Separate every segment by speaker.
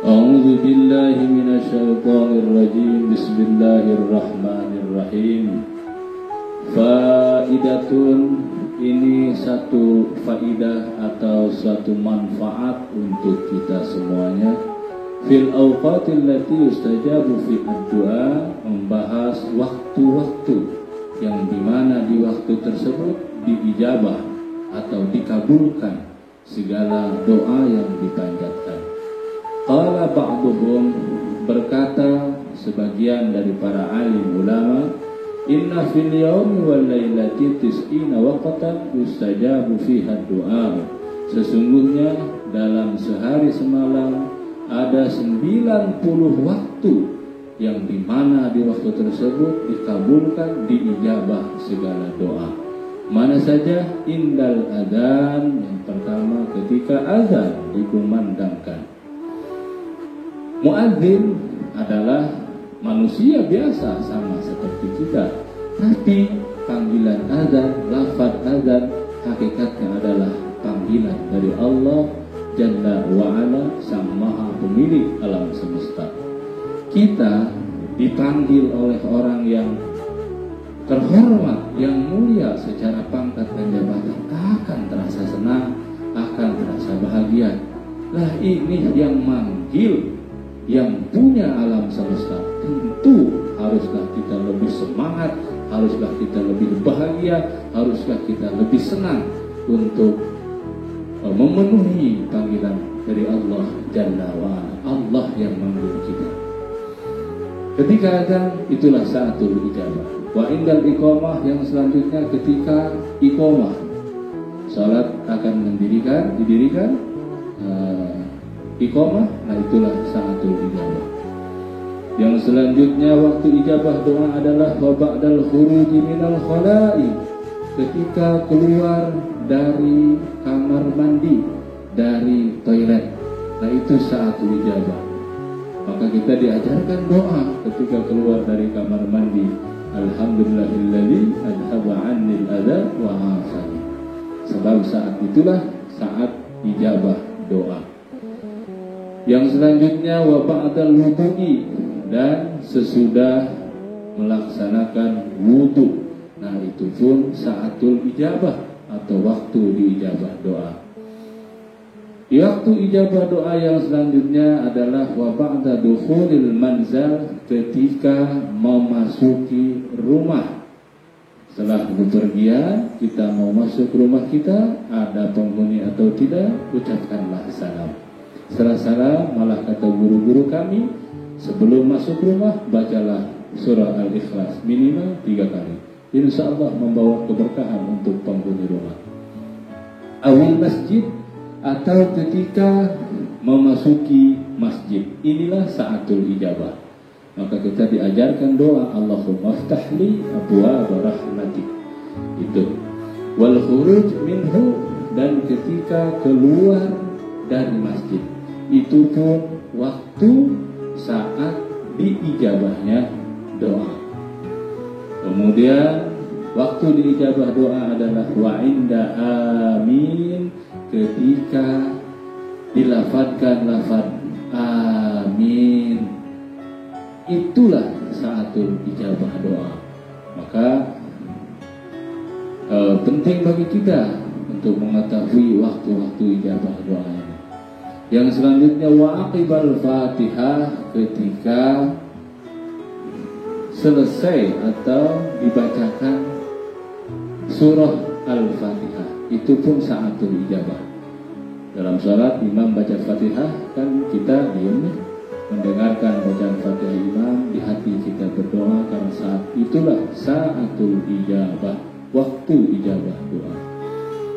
Speaker 1: A'udzu billahi minasyaitonir rajim. Bismillahirrahmanirrahim. Faidatun, ini satu faidah atau suatu manfaat untuk kita semuanya. Fil awqatil lati yustajabu fi ad-du'a, membahas waktu-waktu yang dimana di waktu tersebut diijabah atau dikabulkan segala doa yang dipanjatkan. Qala ba'duhum, berkata sebagian dari para alim ulama, inna fil yawmi wal lailati tis'ina waqtan yustajabu fiha du'a. Sesungguhnya dalam sehari semalam ada 90 waktu yang dimana di waktu tersebut dikabulkan, diijabah segala doa. Mana saja? Indal adzan, yang pertama ketika azan dikumandangkan. Muadzin adalah manusia biasa sama seperti kita, tapi panggilan azan, lafaz azan hakikatnya adalah panggilan dari Allah Jalla wa'ala, Sang Maha Pemilik alam semesta. Kita dipanggil oleh orang yang terhormat, yang mulia secara pangkat dan jabatan, akan terasa senang, akan terasa bahagia. Lah ini yang manggil, yang punya alam semesta, tentu haruslah kita lebih semangat, haruslah kita lebih bahagia, haruslah kita lebih senang untuk memenuhi panggilan dari Allah Jalla wa'ala, Allah yang manggil kita. Ketika azan, itulah saatul ijabah. Wa indal iqamah, yang selanjutnya ketika iqamah, salat akan didirikan iqamah, nah itulah saatul ijabah. Yang selanjutnya waktu ijabah doa adalah wa ba'dal khuruji minal khala'i, ketika keluar dari kamar mandi, dari toilet, nah itu saatul ijabah. Maka kita diajarkan doa ketika keluar dari kamar mandi, alhamdulillahilladzi adhaba 'annil adza wa afani. Sebab saat itulah saat ijabah doa. Yang selanjutnya wa ba'dal wudu'i, dan sesudah melaksanakan wudu, nah itu pun saatul ijabah atau waktu diijabah doa. Di waktu ijabah doa yang selanjutnya adalah wa ba'da dukhulil manzal, ketika memasuki rumah. Setelah bepergian, kita mau masuk rumah kita, ada penghuni atau tidak, ucapkanlah salam. Setelah salam, malah kata guru-guru kami, sebelum masuk rumah bacalah surah Al-Ikhlas minimal 3 kali. Insya Allah membawa keberkahan untuk penghuni rumah. Awal masjid, atau ketika memasuki masjid, inilah saatul ijabah. Maka kita diajarkan doa Allahumma ftahli abwaab rahmatik, itu wal khuruj minhu, dan ketika keluar dari masjid, itu pun waktu saat diijabahnya doa. Kemudian waktu diijabah doa adalah wa inda amin, ketika dilafadzkan lafaz amin, itulah saatul ijabah doa. Maka penting bagi kita untuk mengetahui waktu-waktu ijabah doa ini. Yang selanjutnya wa aqibal Fatihah, ketika selesai atau dibacakan surah Al-Fatihah, itu pun saatul ijabah. Dalam salat imam baca Fatihah, kan kita diam mendengarkan bacaan Fatihah imam, di hati kita berdoa, karena saat itulah saatul ijabah, waktu ijabah doa.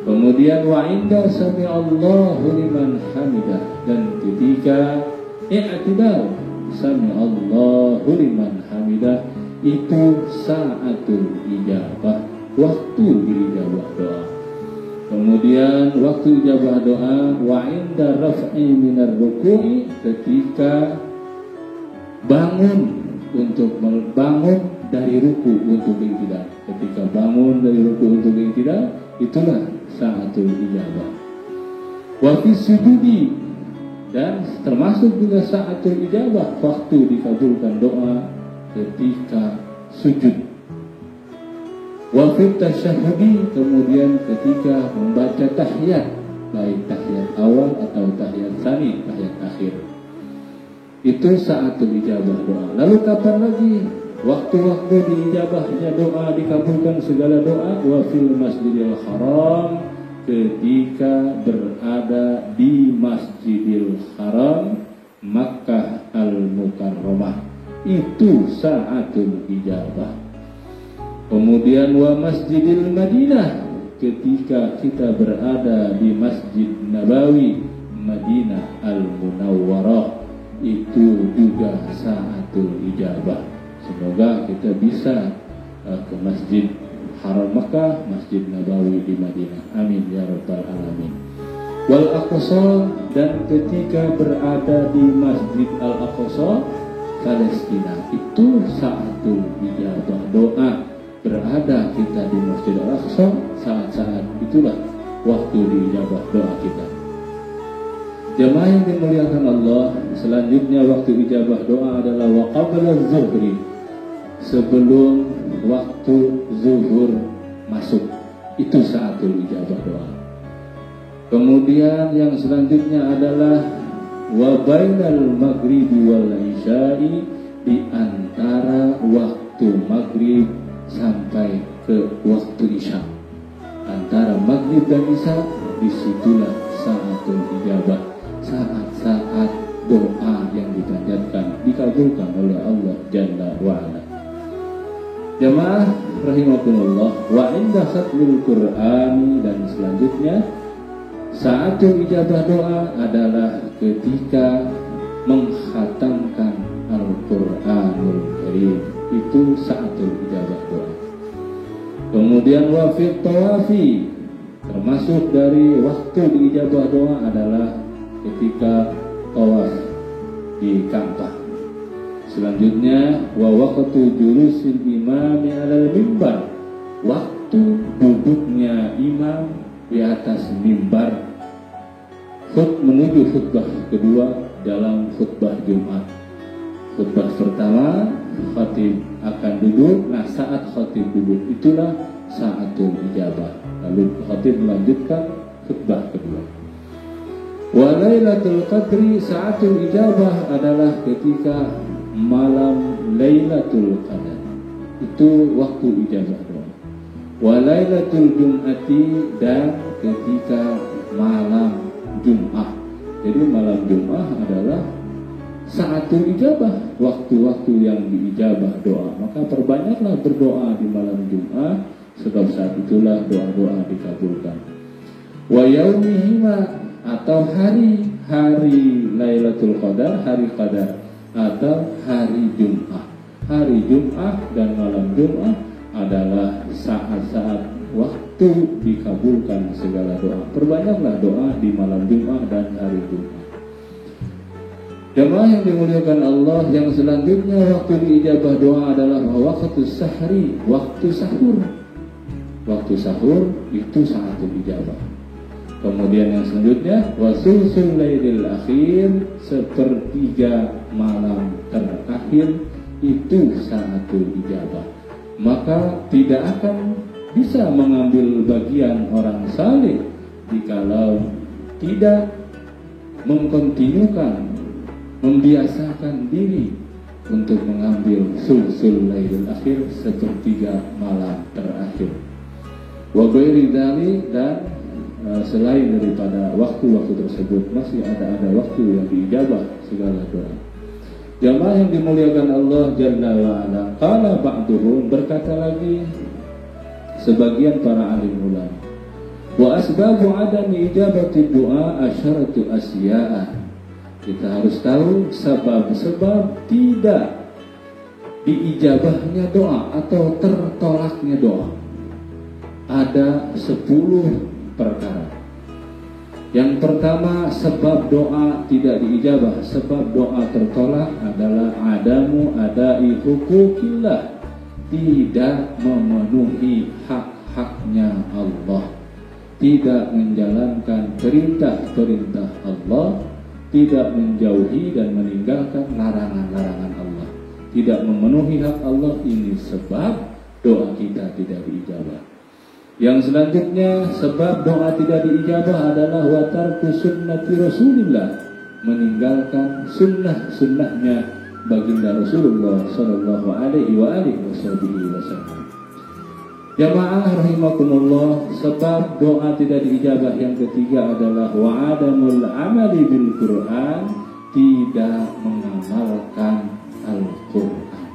Speaker 1: Kemudian wa inda sami'allahu liman hamidah, dan ketika i'tidal sami'allahu liman hamidah, itu saatul ijabah, waktu diijabah doa. Kemudian waktu ijabah doa wa inda raf'i minar ruku'i, ketika bangun dari ruku untuk i'tidal. Ketika bangun dari ruku untuk i'tidal, itulah saatul ijabah. Wa fi sujudi, Dan termasuk juga saatul ijabah, waktu dikabulkan doa ketika sujud. Wa fit tasyahhudi, kemudian ketika membaca tahiyat, baik tahiyat awal atau tahiyat tsani, tahiyat akhir. Itu saatul ijabah doa. Lalu kapan lagi waktu-waktu diijabahnya doa, dikabulkan segala doa? Wa fil masjidil haram, ketika berada di Masjidil Haram Makkah Al-Mukarramah, itu saatul ijabah. Kemudian wa Masjidil Madinah, ketika kita berada di Masjid Nabawi Madinah Al-Munawwarah, itu juga saatul ijabah. Semoga kita bisa ke Masjid Haram Makkah, Masjid Nabawi di Madinah. Amin ya rabbal alamin. Wal Aqsa, dan ketika berada di Masjid Al-Aqsa Palestina, itu saatul ijabah doa. Berada kita di Masjid Al-Aqsa, saat-saat itulah waktu diijabah doa kita. Jemaah yang dimuliakan Allah, selanjutnya waktu ijabah doa adalah wa qabla zuhri, sebelum waktu zuhur masuk, itu saatul ijabah doa. Kemudian yang selanjutnya adalah wa bainal maghribi wal isya'i, di antara waktu maghrib sampai ke waktu isya. Antara maghrib dan isya, disitulah saatul ijabah, saat-saat doa yang dipanjatkan dikabulkan oleh Allah Jalla wa'ala. Jamaah rahimakumullah, wa inda khatmil Qur'an, dan selanjutnya saatul ijabah doa adalah ketika mengkhatamkan Al-Qur'anul Karim, itu saatul ijabah doa. Kemudian wa fit tawafi, termasuk dari waktu diijabah doa adalah ketika tawaf di Ka'bah. Selanjutnya wa waqtu julusil imami 'alal mimbar, waktu duduknya imam di atas mimbar menuju khutbah kedua dalam khutbah Jumat. Khutbah pertama khatib akan duduk, nah saat khatib duduk itulah saatul ijabah. Lalu khatib melanjutkan khutbah kedua. Wa lailatul qadri, saatul ijabah adalah ketika malam Lailatul Qadar, itu waktu ijabah doa. Wa lailatul jum'ati, dan ketika malam Jum'ah. Jadi malam Jum'ah adalah saatul ijabah, waktu-waktu yang diijabah doa. Maka perbanyaklah berdoa di malam Jum'ah, sebab saat itulah doa-doa dikabulkan. Wa yaumihima, atau hari Lailatul Qadar, hari Qadar, atau hari Jum'ah. Hari Jum'ah dan malam Jum'ah adalah saat-saat waktu dikabulkan segala doa. Perbanyaklah doa di malam Jum'ah dan hari Jum'ah. Jemaah yang dimuliakan Allah, yang selanjutnya waktu diijabah doa adalah waktu sahri, waktu sahur. Waktu sahur itu saatul ijabah. Kemudian yang selanjutnya wasusul lailil akhir, sepertiga malam terakhir, itu saatul ijabah. Maka tidak akan bisa mengambil bagian orang saleh jikalau tidak mengkontinukan, membiasakan diri untuk mengambil sulsul lailil akhir, sepertiga malam terakhir. Wa ghairi dzalik, dan selain daripada waktu-waktu tersebut masih ada waktu yang diijabah segala doa. Jamaah yang dimuliakan Allah Jalla wa'ala, qala ba'duhum, berkata lagi sebagian para alim ulama, wa asbabu adami ijabati doa asyaratu asya'a. Kita harus tahu sebab-sebab tidak diijabahnya doa atau tertolaknya doa. Ada 10 perkara. Yang pertama, sebab doa tidak diijabah, sebab doa tertolak adalah adamu adai hukukillah, tidak memenuhi hak-haknya Allah, tidak menjalankan perintah-perintah Allah tidak menjauhi dan meninggalkan larangan-larangan Allah, tidak memenuhi hak Allah, ini sebab doa kita tidak diijabah. Yang selanjutnya sebab doa tidak diijabah adalah wa tarku sunnati Rasulillah, meninggalkan sunnahnya baginda Rasulullah sallallahu alaihi wasallam. Jamaah rahimakumullah, sebab doa tidak diijabah yang ketiga adalah wa adamul amali bil Quran, tidak mengamalkan Al-Quran.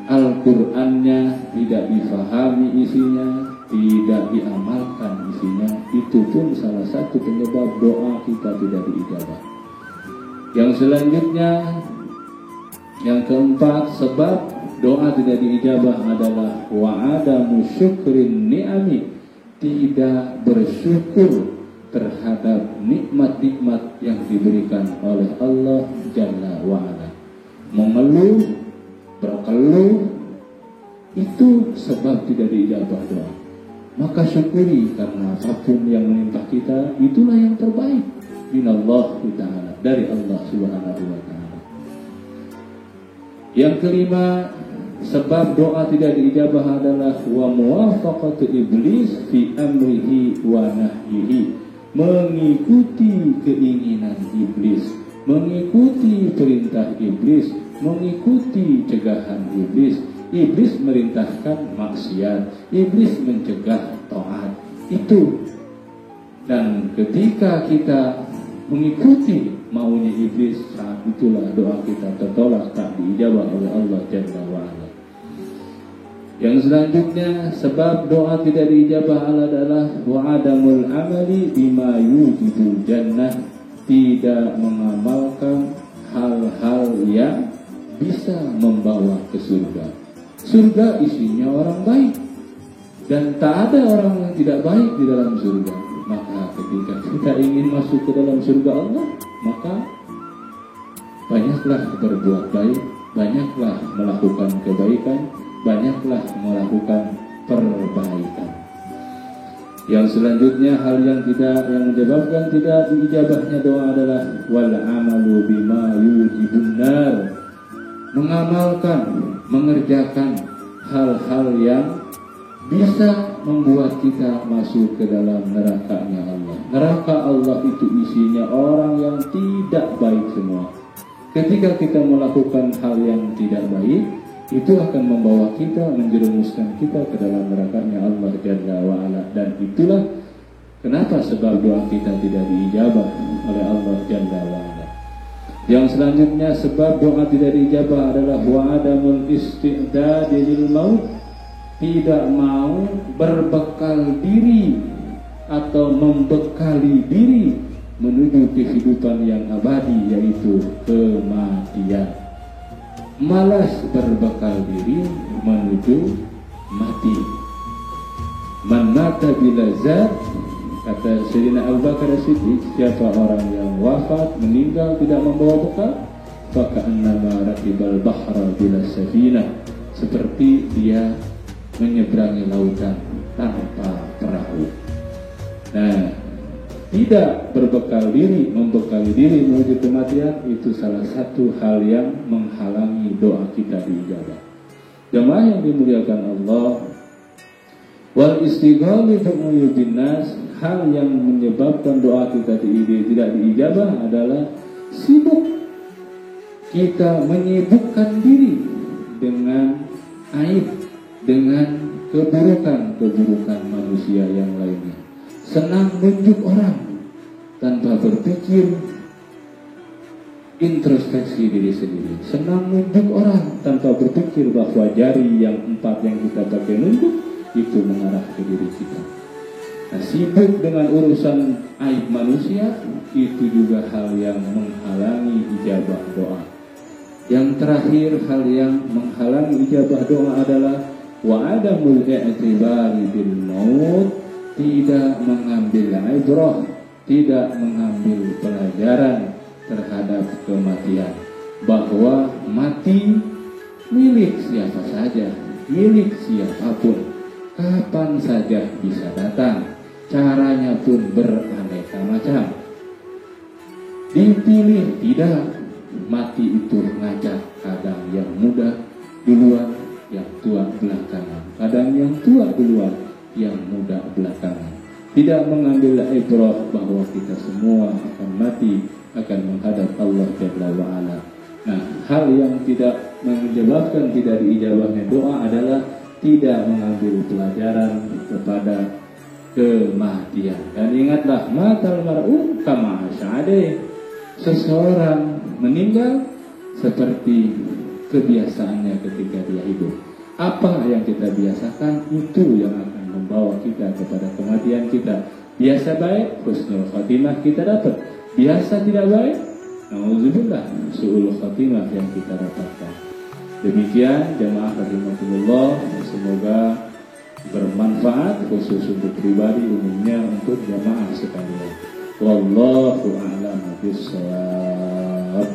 Speaker 1: Al-Qurannya tidak difahami isinya, tidak diamalkan isinya, itu pun salah satu penyebab doa kita tidak diijabah. Yang selanjutnya, yang keempat, sebab doa tidak diijabah adalah wa'adamu syukrin ni'ami, tidak bersyukur terhadap nikmat-nikmat yang diberikan oleh Allah Jalla wa'ala. Mengeluh, berkeluh, itu sebab tidak diijabah doa. Maka syukuri, karena apapun yang menimpa kita, itulah yang terbaik minallah ta'ala, dari Allah subhanahu wa ta'ala. Yang kelima, sebab doa tidak diijabah adalah wa muwafaqatu iblis fi amrihi wa nahyihi, mengikuti keinginan iblis, mengikuti perintah iblis, mengikuti cegahan iblis. Iblis merintahkan maksiat, iblis mencegah taat, itu. Dan ketika kita mengikuti maunya iblis, saat itulah doa kita tertolak, tak diijabah oleh Allah Jalla wa'ala. Yang selanjutnya, sebab doa tidak diijabah adalah wa'adamul amali bima yujibul jannah, tidak mengamalkan hal-hal yang bisa membawa ke surga. Surga isinya orang baik, dan tak ada orang yang tidak baik di dalam surga. Maka ketika kita ingin masuk ke dalam surga Allah, maka banyaklah berbuat baik, banyaklah melakukan kebaikan, banyaklah melakukan perbaikan. Yang selanjutnya, hal yang menyebabkan tidak diijabahnya doa adalah wal amalu bima yujibun nar, mengamalkan, mengerjakan hal-hal yang bisa membuat kita masuk ke dalam nerakanya Allah. Neraka Allah itu isinya orang yang tidak baik semua. Ketika kita melakukan hal yang tidak baik, itu akan membawa kita, menjerumuskan kita ke dalam nerakanya Allah Jalla wa'ala. Dan itulah kenapa sebab doa kita tidak diijabah oleh Allah Jalla wa'ala. Yang selanjutnya, sebab doa tidak diijabah adalah wa'adamul isti'dad lil maut, tidak mau berbekal diri atau membekali diri menuju kehidupan yang abadi, yaitu kematian. Malas berbekal diri menuju mati. Man mata bila zat, kata Sayyidina Abu Bakar As-Siddiq, siapa orang yang wafat, meninggal tidak membawa bekal, faka'annama rakibal bahra bila safinah, seperti dia menyeberangi lautan tanpa perahu. Nah, tidak berbekal diri, membekali diri menuju kematian, itu salah satu hal yang menghalangi doa kita diijabah. Jemaah yang dimuliakan Allah, wal istighalu bi'uyubin nas, hal yang menyebabkan doa kita tidak diijabah adalah sibuk. Kita menyibukkan diri dengan aib, dengan keburukan manusia yang lainnya. Senang menunjuk orang tanpa berpikir introspeksi diri sendiri. Senang menunjuk orang tanpa berpikir bahwa jari yang 4 yang kita pakai nunjuk itu mengarah ke diri kita. Nah, sibuk dengan urusan aib manusia, itu juga hal yang menghalangi ijabah doa. Yang terakhir, hal yang menghalangi ijabah doa adalah wa'adamul i'tibari bil maut, tidak mengambil ibrah, tidak mengambil pelajaran terhadap kematian, bahwa mati milik siapa saja, milik siapapun, kapan saja bisa datang, caranya pun beraneka macam. dipilih. Tidak, mati itu ngajak, kadang yang muda duluan, yang tua belakangan, kadang yang tua duluan, yang muda belakangan. Tidak mengambil ibrah bahwa kita semua akan mati, akan menghadap Allah Jalla wa'ala. Nah, hal yang tidak menyebabkan tidak diijabahnya doa adalah tidak mengambil pelajaran kepada kematian. Dan ingatlah, matal mar'u kama asy'ade, seseorang meninggal seperti kebiasaannya ketika dia hidup. Apa yang kita biasakan, itu yang akan membawa kita kepada kematian kita. Biasa baik, husnul khatimah kita dapat. Biasa tidak baik, nauzubillah, su'ul khatimah yang kita dapatkan. Demikian jamaah rahimakumullah, semoga bermanfaat khusus untuk pribadi, umumnya untuk jamaah sekalian. Wallahu a'lam bishawab.